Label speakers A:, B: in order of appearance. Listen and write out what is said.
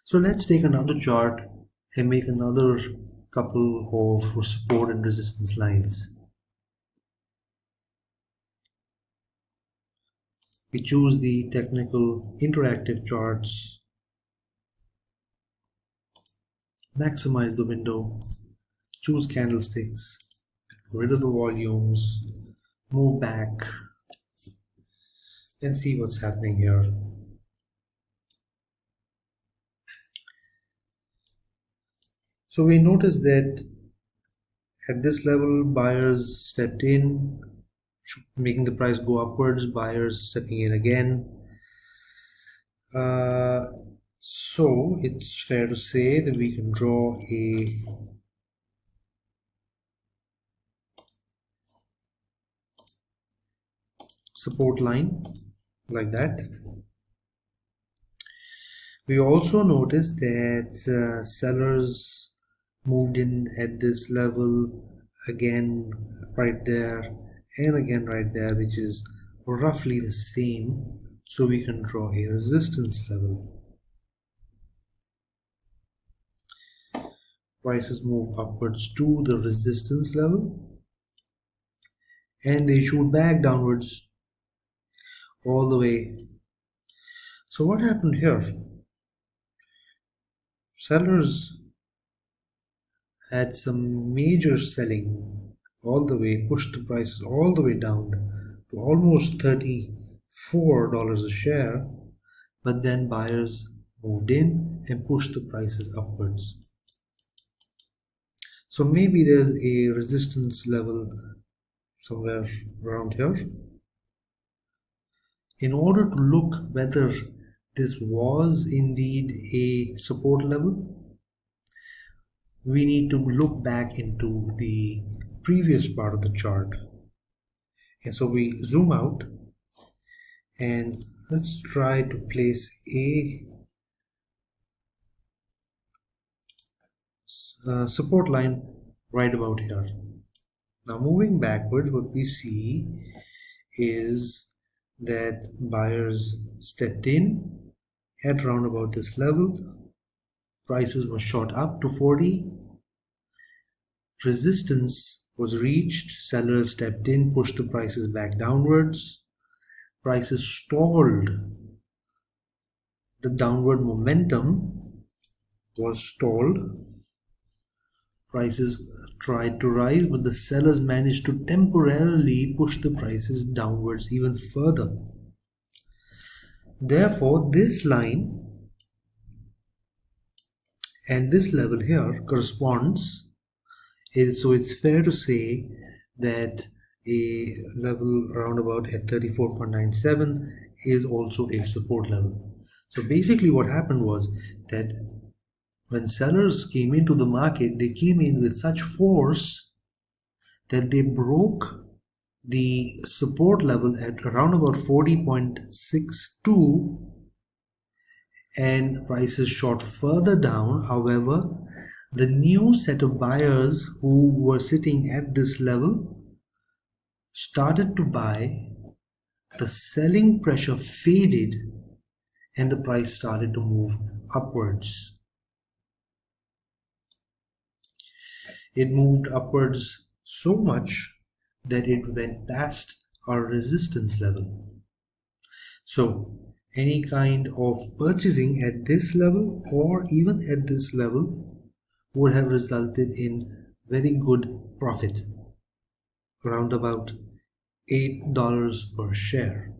A: So let's take another chart and make another couple of support and resistance lines. We choose the technical interactive charts, maximize the window, choose candlesticks, get rid of the volumes, move back, and see what's happening here. So we notice that at this level buyers stepped in, making the price go upwards, buyers stepping in again. So it's fair to say that we can draw a support line like that. We also notice that sellers moved in at this level again right there and again right there, which is roughly the same. So we can draw a resistance level. Prices move upwards to the resistance level and they shoot back downwards all the way. So what happened here? Sellers had some major selling all the way, pushed the prices all the way down to almost $34 a share, but then buyers moved in and pushed the prices upwards. So maybe there's a resistance level somewhere around here. In order to look whether this was indeed a support level, we need to look back into the previous part of the chart. And so we zoom out and let's try to place a support line right about here. Now moving backwards, what we see is that buyers stepped in at around about this level. Prices were shot up to 40. Resistance was reached. Sellers stepped in, pushed the prices back downwards. Prices stalled. The downward momentum was stalled. Prices tried to rise, but the sellers managed to temporarily push the prices downwards even further. Therefore, this line and this level here corresponds. So it's fair to say that a level around about at 34.97 is also a support level. So basically what happened was that when sellers came into the market, they came in with such force that they broke the support level at around about 40.62 and prices shot further down. However, the new set of buyers who were sitting at this level started to buy, the selling pressure faded, and the price started to move upwards. It moved upwards so much that it went past our resistance level. So any kind of purchasing at this level or even at this level would have resulted in very good profit, around about $8 per share.